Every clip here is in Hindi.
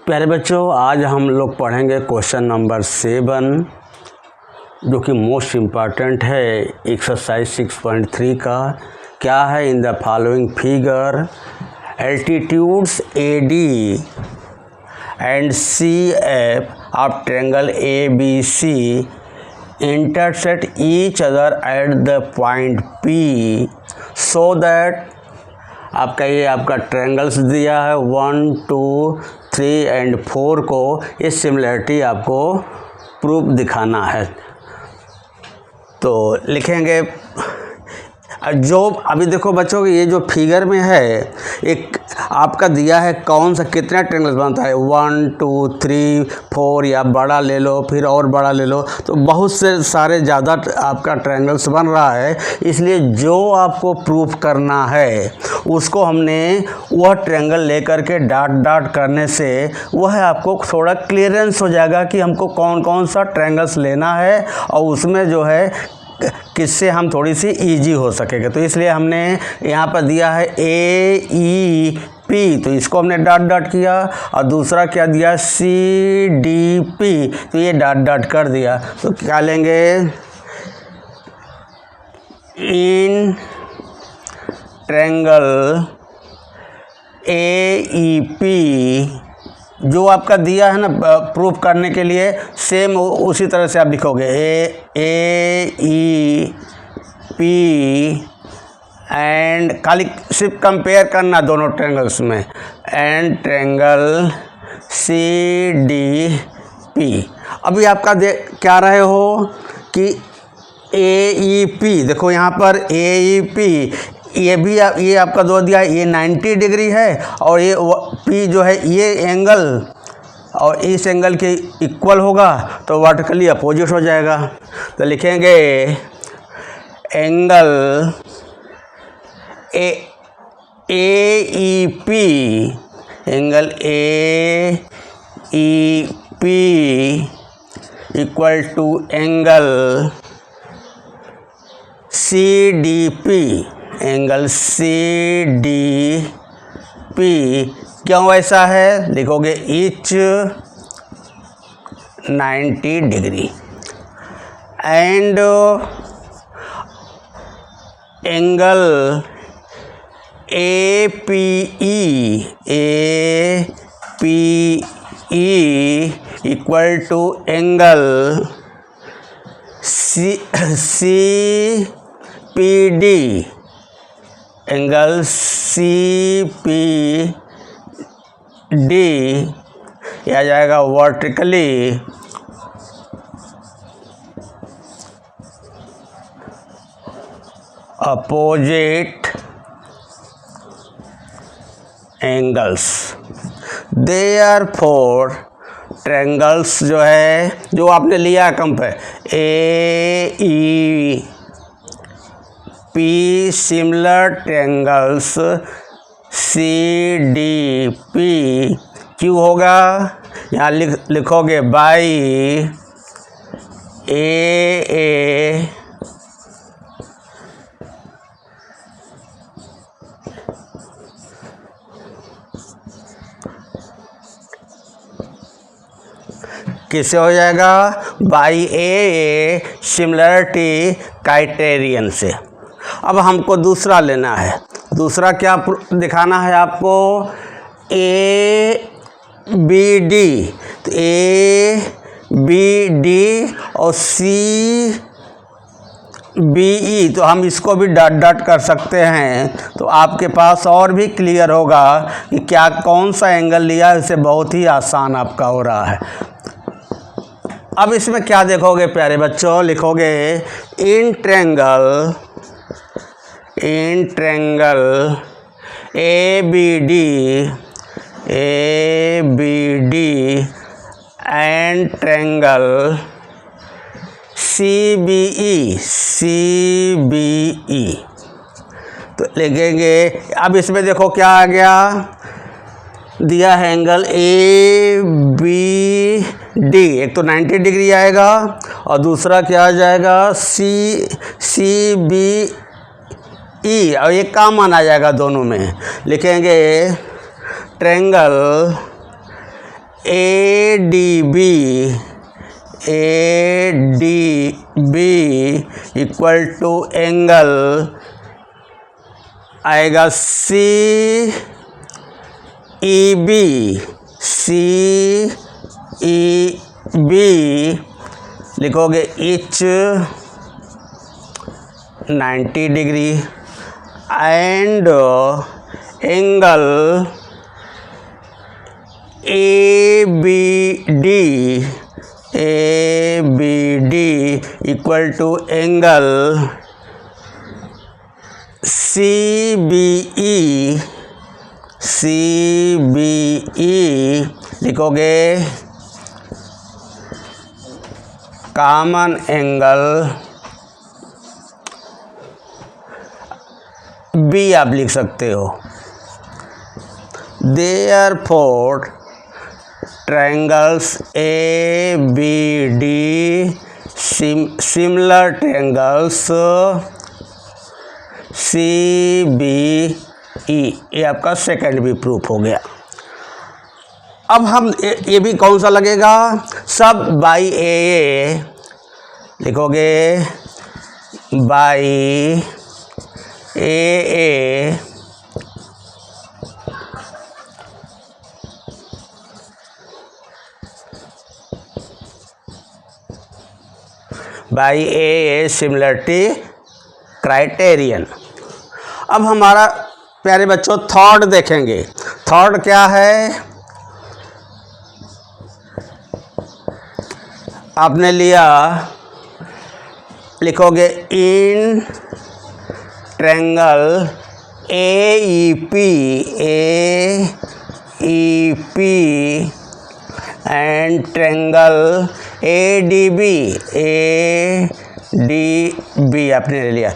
प्यारे बच्चों, आज हम लोग पढ़ेंगे क्वेश्चन नंबर 7 जो कि मोस्ट इम्पॉर्टेंट है एक्सरसाइज 6.3 का। क्या है? इन the following figure altitudes AD and CF of triangle ABC intersect each other at the point P so that आपका ट्रायंगल्स दिया है 1, 2, 3 एंड 4 को ये सिमिलरिटी आपको प्रूफ दिखाना है। तो लिखेंगे जो अभी देखो बच्चों, ये जो फिगर में है एक आपका दिया है कौन सा कितना ट्रायंगल्स बनता है 1, 2, 3, 4 या बड़ा ले लो फिर और बड़ा ले लो, तो बहुत से सारे ज़्यादा आपका ट्रायंगल्स बन रहा है। इसलिए जो आपको प्रूफ करना है उसको हमने वह ट्रायंगल लेकर के डॉट डॉट करने से वह आपको थोड़ा क्लियरेंस हो जाएगा कि हमको कौन कौन सा ट्रायंगल्स लेना है और उसमें जो है किससे हम थोड़ी सी इजी हो सकेगा। तो इसलिए हमने यहाँ पर दिया है AEP, तो इसको हमने डॉट डॉट किया, और दूसरा क्या दिया CDP, तो ये डॉट डॉट कर दिया। तो क्या लेंगे? इन ट्रायंगल AEP जो आपका दिया है ना प्रूफ करने के लिए, सेम उसी तरह से आप लिखोगे AEP एंड खाली सिर्फ कंपेयर करना दोनों ट्रायंगल्स में, एंड ट्रायंगल CDP। अभी आपका क्या रहे हो कि AEP, देखो यहाँ पर AEP ये भी ये आपका दो दिया है, ये 90 डिग्री है और ये P जो है ये एंगल और इस एंगल के इक्वल होगा तो वर्टिकली अपोजिट हो जाएगा। तो लिखेंगे angle AEP, angle AEP equal to angle CDP, angle CDP। क्यों ऐसा है? लिखोगे each 90 degree and angle APE equal to angle CPD, angle CPD यह आ जाएगा vertically opposite angles. Therefore triangles जो है जो आपने लिया compare AEP similar triangles CDP क्यों होगा? यहाँ लिखोगे बाई AA किससे हो जाएगा? बाई AA सिमिलरिटी क्राइटेरियन से। अब हमको दूसरा लेना है। दूसरा क्या दिखाना है आपको? ABD, तो ABD और CBE, तो हम इसको भी डॉट डॉट कर सकते हैं। तो आपके पास और भी क्लियर होगा कि क्या कौन सा एंगल लिया है, इससे बहुत ही आसान आपका हो रहा है। अब इसमें क्या देखोगे प्यारे बच्चों? लिखोगे in triangle ABD and triangle CBE। तो लिखेंगे, अब इसमें देखो क्या आ गया, दिया है एंगल ABD, एक तो 90 डिग्री आएगा और दूसरा क्या आ जाएगा CBE, और ये कॉमन आ जाएगा दोनों में। लिखेंगे triangle ADB equal to angle आएगा CEB लिखोगे each 90 degree and angle ABD equal to angle CBE लिखोगे कॉमन एंगल B आप लिख सकते हो। Therefore triangles ABD similar triangles CBE, ये आपका सेकंड भी प्रूफ हो गया। अब हम ये भी कौन सा लगेगा, सब बाई ए लिखोगे, by A by A similarity criterion. अब हमारा प्यारे बच्चों थर्ड देखेंगे। थर्ड क्या है, आपने लिया, लिखोगे in triangle AEP and triangle ADB आपने ले लिया।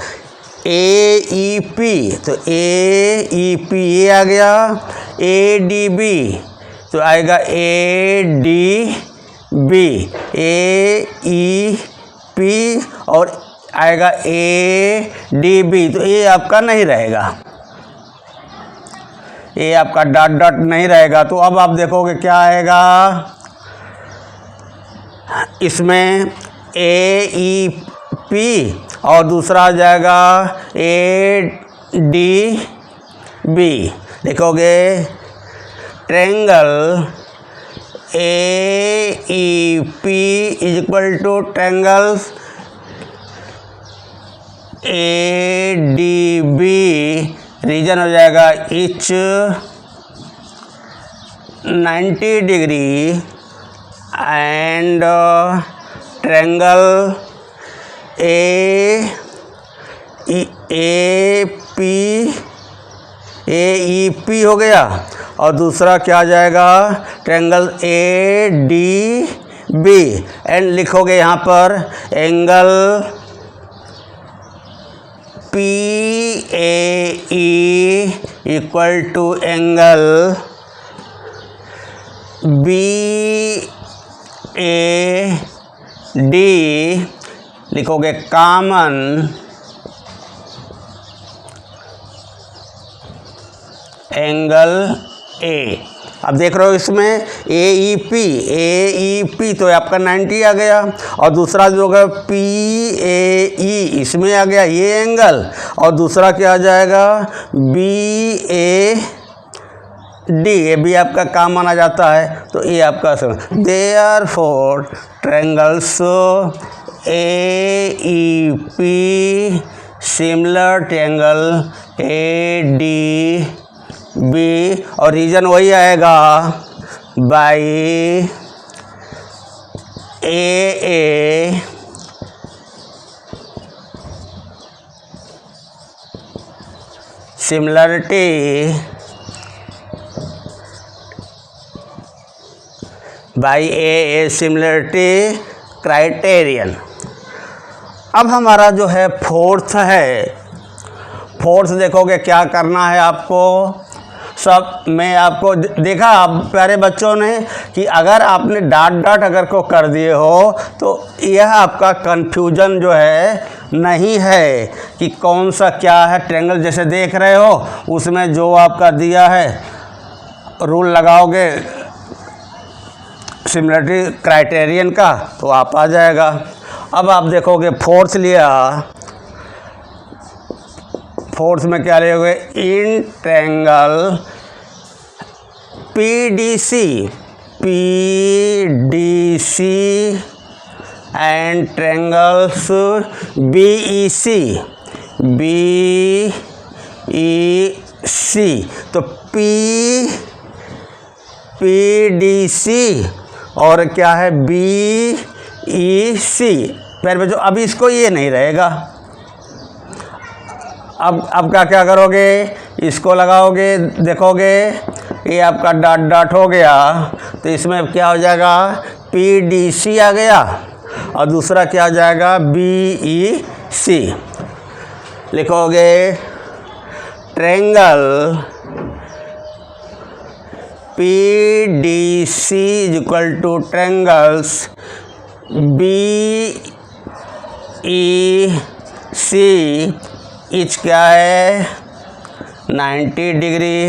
AEP तो AEP ये आ गया, ADB तो आएगा ADB, AEP और आएगा ADB, तो ये आपका नहीं रहेगा, ये आपका डॉट डॉट नहीं रहेगा। तो अब आप देखोगे क्या आएगा, इसमें AEP और दूसरा आ जाएगा ADB। लिखोगे triangle AEP is equal to triangle ADB, reason हो जाएगा each 90 degree and triangle AEP हो गया और दूसरा क्या आ जाएगा, ट्रायंगल ADB एंड लिखोगे यहाँ पर angle PAE equal to angle BAD, लिखोगे कॉमन एंगल A। अब देख रहे हो इसमें AEP तो आपका 90 आ गया और दूसरा जो होगा PAE इसमें आ गया ये एंगल, और दूसरा क्या आ जाएगा BAD, ये भी आपका काम माना जाता है, तो ये आपका therefore triangles AEP similar triangle ADB और रीजन वही आएगा by AA similarity by AA similarity criterion. अब हमारा जो है फोर्थ है, फोर्थ देखोगे क्या करना है आपको, सब मैं आपको देखा आप प्यारे बच्चों ने कि अगर आपने डॉट डॉट अगर को कर दिए हो तो यह आपका कन्फ्यूजन जो है नहीं है कि कौन सा क्या है। ट्रायंगल जैसे देख रहे हो उसमें जो आपका दिया है रूल लगाओगे सिमिलरिटी क्राइटेरियन का, तो आप आ जाएगा। अब आप देखोगे फोर्थ लिया, फोर्थ में क्या लियोगे, in triangle PDC and triangles BEC तो PDC और क्या है BEC पैर में जो, अभी इसको ये नहीं रहेगा। अब क्या करोगे, इसको लगाओगे, देखोगे ये आपका डॉट डॉट हो गया, तो इसमें क्या हो जाएगा, PDC आ गया और दूसरा क्या हो जाएगा, BEC। लिखोगे triangle PDC is equal two triangles BEC etch क्या है 90 डिग्री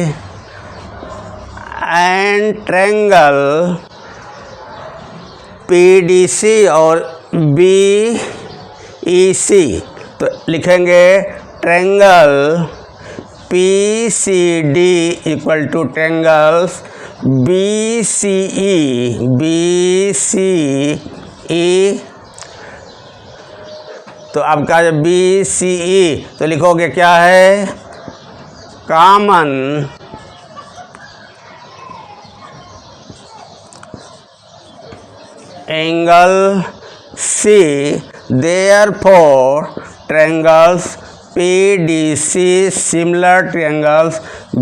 एंड ट्रायंगल PDC और BEC, तो लिखेंगे triangle PCD equal two triangles BCE तो आपका जब BCE तो लिखोगे क्या है, common angle C, therefore triangles PDC similar triangles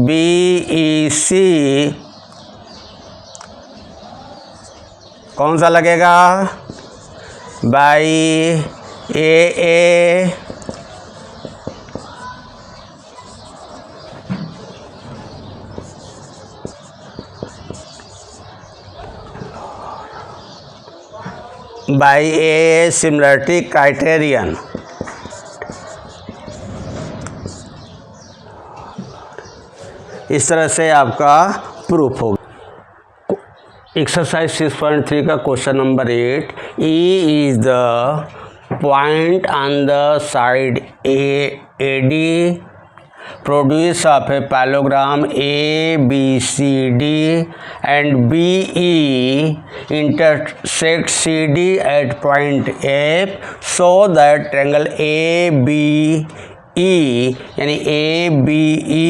BEC कौन सा लगेगा, by AA by AA similarity criterion. इस तरह से आपका प्रूफ होगा। एक्सरसाइज 6.3 का question number 8, E is the point on the side AD produce of a parallelogram ABCD and BE intersect CD at point F so that triangle ABE यानी ABE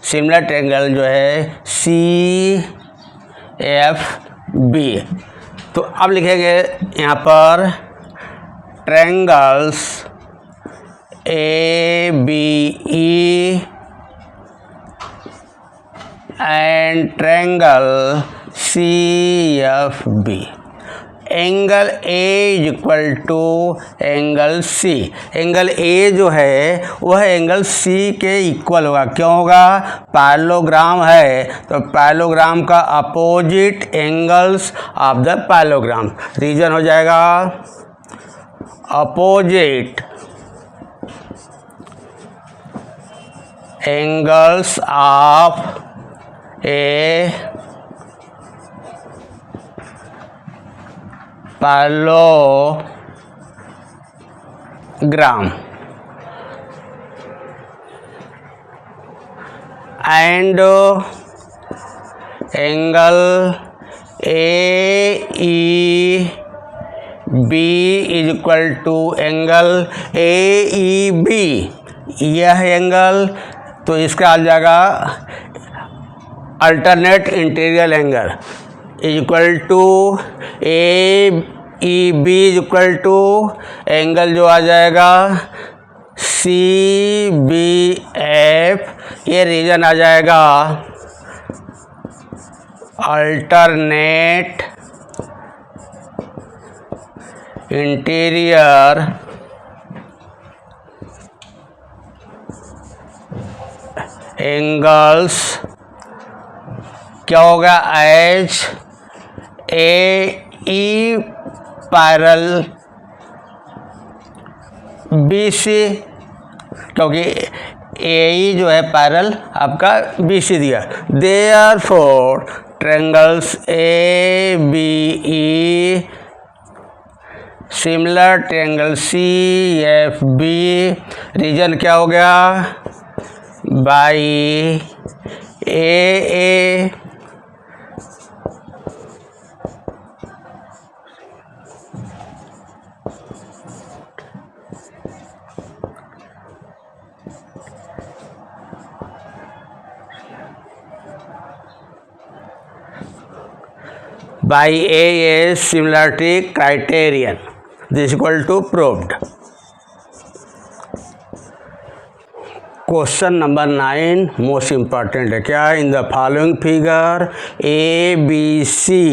सिमिलर ट्रायंगल जो है CFB। तो अब लिखेंगे यहाँ पर triangles ABE and triangle CFB। Angle A is equal to angle C। Angle A जो है वह एंगल C के इक्वल होगा। क्यों होगा, पैरेललोग्राम है तो पैरेललोग्राम का opposite angles of the parallelogram, reason हो जाएगा opposite angles of a parallelogram and angle AEB is equal to angle AEB। यह एंगल तो इसका आ जाएगा alternate interior angle is equal to AEB is equal to angle जो आ जाएगा CBF, ये रीजन आ जाएगा अल्टरनेट इंटीरियर एंगल्स क्या होगा, एच AE पैरल BC, क्योंकि AE जो है पैरल आपका BC दिया। Therefore triangles A B E, similar triangle C F B, reason क्या हो गया, by A by A is similarity criterion. This is equal to proved. Question number 9 most important है क्या, in the following figure A B C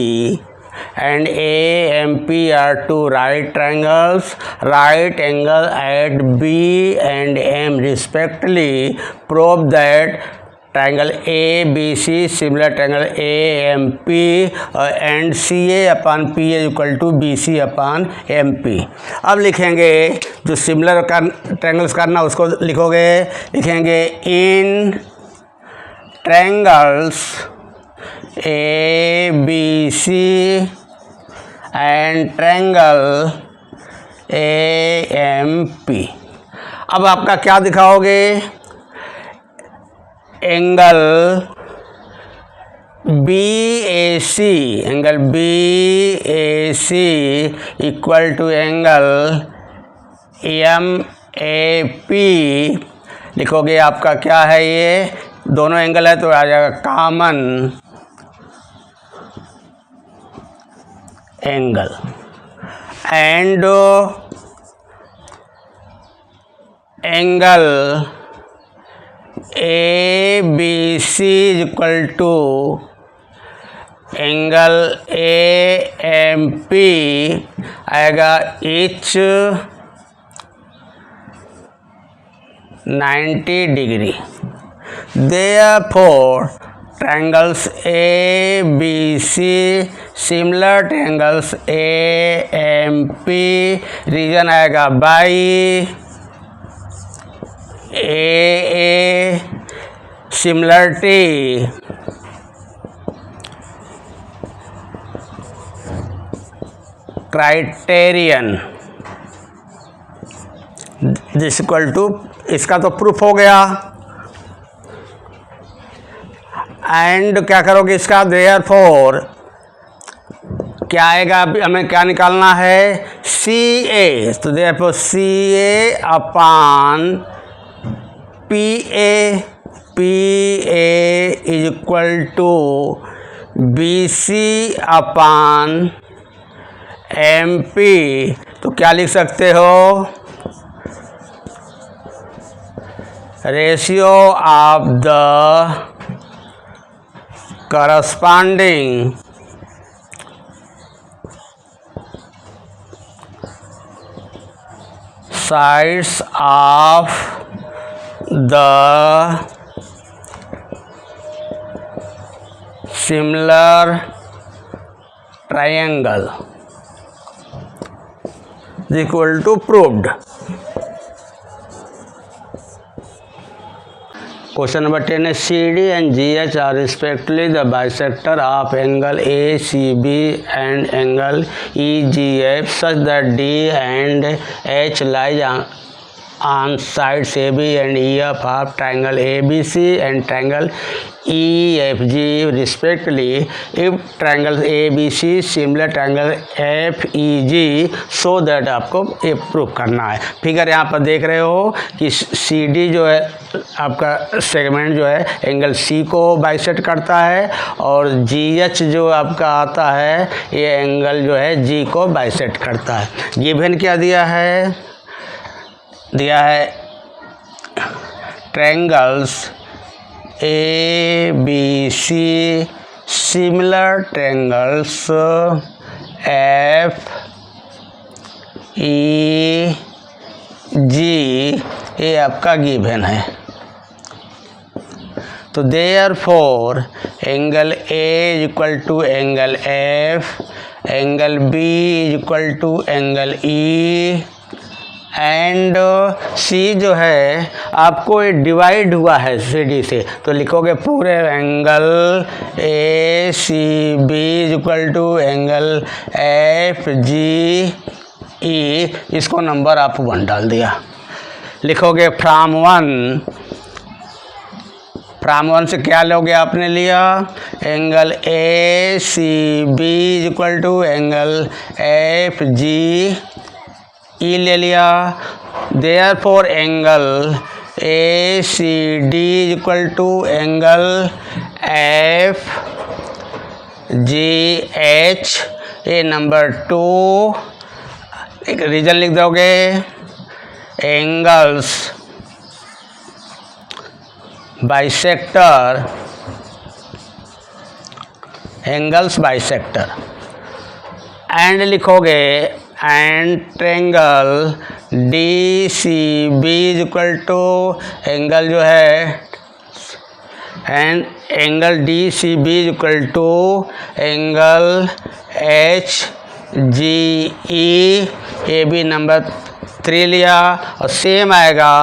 and AMP are two right triangles, right angle at B and M respectively. Prove that triangle ABC similar triangle AMP and CA upon P is equal to BC upon MP. अब लिखेंगे जो सिमिलर का ट्रायंगल्स करना उसको लिखोगे, लिखेंगे in triangles ABC and triangle AMP. अब आपका क्या दिखाओगे, angle BAC, angle BAC equal to angle MAP लिखोगे। आपका क्या है, ये दोनों एंगल है तो आ जाएगा common angle, and angle ABC is equal to angle AMP आएगा each 90 degree. Therefore triangles ABC similar triangles AMP, reason आएगा by AA, similarity criterion this equal to, इसका तो प्रूफ हो गया। एंड क्या करोगे इसका, देयरफॉर क्या आएगा, अभी हमें क्या निकालना है, CA, तो therefore CA upon PA, PA is equal to BC upon MP। तो क्या लिख सकते हो, ratio of the corresponding sides of the similar triangle is equal to proved. Question number 10 is CD and GH are respectively the bisector of angle ACB and angle EGF such that D and H lies on sides AB and EF of triangle ABC and triangle EFG respectively. If triangle ABC similar triangle FEG so that आपको ये प्रूफ करना है। फिगर यहाँ पर देख रहे हो कि CD जो है आपका सेगमेंट जो है एंगल C को बाइसेक्ट करता है और GH जो आपका आता है ये एंगल जो है G को बाइसेक्ट करता है। गिवन क्या दिया है, दिया है triangles ABC similar triangles FEG, ये आपका गिवन है। तो therefore angle A is equal to angle F, angle B is equal to angle E and C जो है आपको डिवाइड हुआ है सी डी से, तो लिखोगे पूरे angle A C B equal to angle F G E, इसको नंबर आप 1 डाल दिया। लिखोगे फ्रॉम वन से क्या लोगे आपने लिया, angle A C B equal to angle F G E ले लिया। Therefore angle A C D equal to angle F G H, A number 2, एक रीजन लिख दोगे, एंगल्स बाइसेक्टर, एंड लिखोगे and triangle D C B equal to angle जो है and angle D C B equal to angle H G E, A B number 3 लिया, और सेम आएगा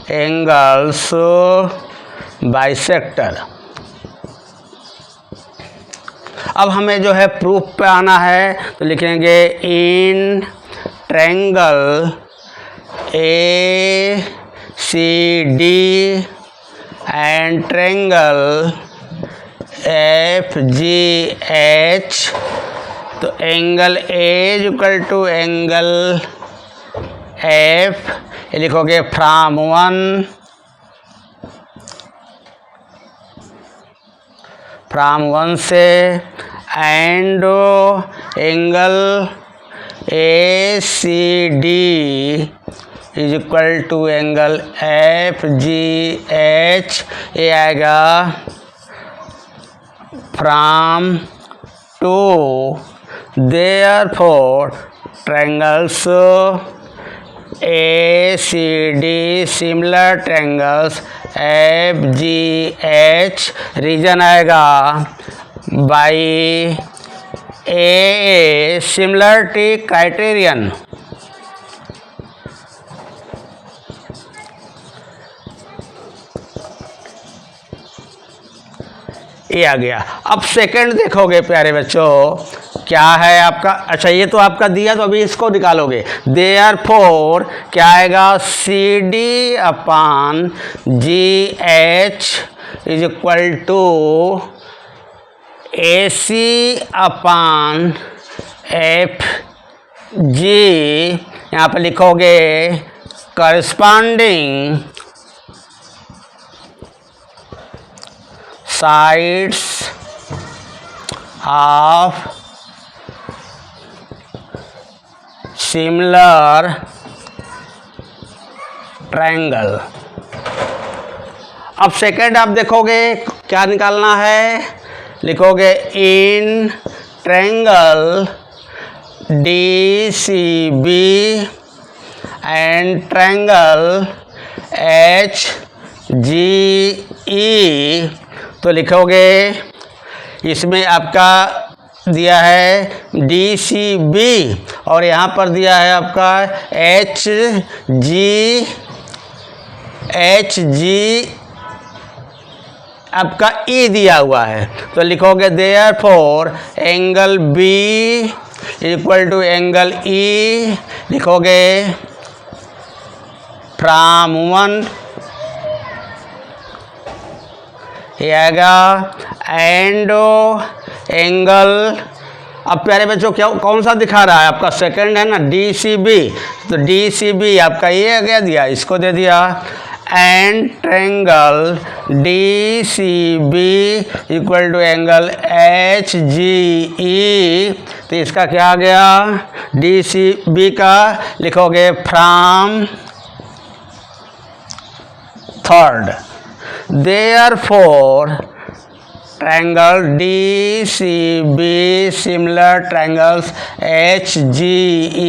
एंगल्स बाइसेक्टर। अब हमें जो है प्रूफ पे आना है, तो लिखेंगे in triangle A C D and triangle F G H, तो angle A equal to angle F, लिखोगे फ्रॉम वन से, and angle A C D is equal to angle F G H, ये आएगा from two, therefore triangles A C D similar triangles F G H, reason आएगा बाई ए सिमिलरिटी क्राइटेरियन। ये आ गया। अब सेकंड देखोगे प्यारे बच्चों, क्या है आपका, अच्छा ये तो आपका दिया, तो अभी इसको निकालोगे। देयरफॉर क्या आएगा, C D upon G H is equal to A C upon F G, यहाँ पर लिखोगे corresponding sides of similar triangle। अब सेकेंड आप देखोगे क्या निकालना है, लिखोगे in triangle D C B and triangle H G E, तो लिखोगे इसमें आपका दिया है डी सी बी और यहाँ पर दिया है आपका एच जी आपका ई दिया हुआ है, तो लिखोगे therefore angle B equal to angle E, लिखोगे फ्रॉम वन, ये आएगा एंड एंगल। अब प्यारे बच्चों क्या कौन सा दिखा रहा है आपका, सेकंड है ना डी सी बी, तो डी सी बी आपका ये क्या दिया, इसको दे दिया, and triangle D C B equal to angle H G E, तो इसका क्या आ गया, डी सी बी का लिखोगे from third. Therefore, triangle DCB similar triangles HGE,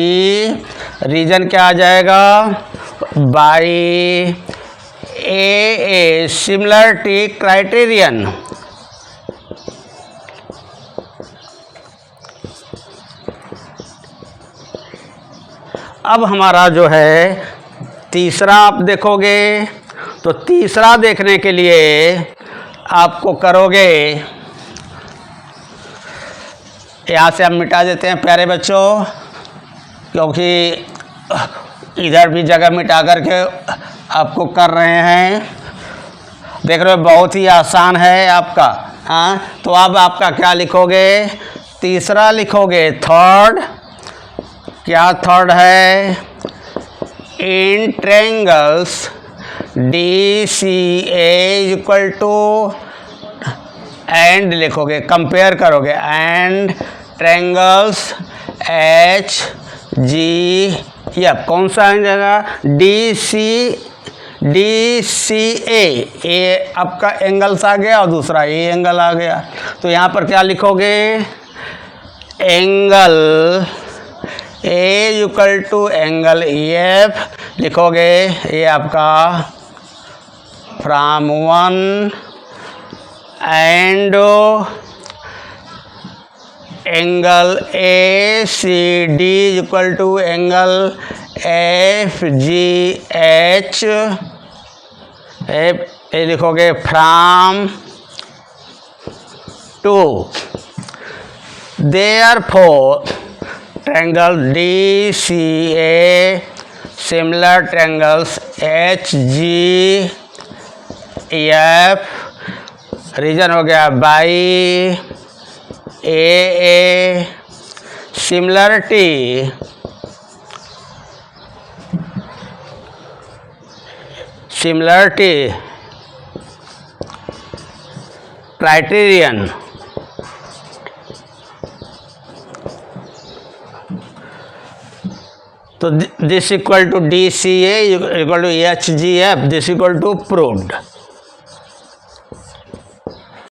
reason क्या आ जाएगा, बाई ए सिमिलरिटी क्राइटेरियन। अब हमारा जो है तीसरा आप देखोगे, तो तीसरा देखने के लिए आपको करोगे, यहाँ से हम मिटा देते हैं प्यारे बच्चों, क्योंकि इधर भी जगह मिटा करके आपको कर रहे हैं। देख रहे हो बहुत ही आसान है आपका। हाँ, तो अब आपका क्या लिखोगे, तीसरा लिखोगे, थर्ड। क्या थर्ड है, in triangles D C A equal to, and लिखोगे, कंपेयर करोगे, and triangles H G F, कौन सा है जगह, डी सी ए आपका एंगल्स आ गया और दूसरा ए एंगल आ गया। तो यहाँ पर क्या लिखोगे, angle A equal to angle E F लिखोगे। ये आपका from one and angle A C D equal to angle F G H, ए लिखोगे from two. Therefore triangle D C A similar triangles H G F, reason हो गया बाई ए सिमिलरिटी क्राइटेरियन। तो this equal to D C A equal to H G F, this equal to proved.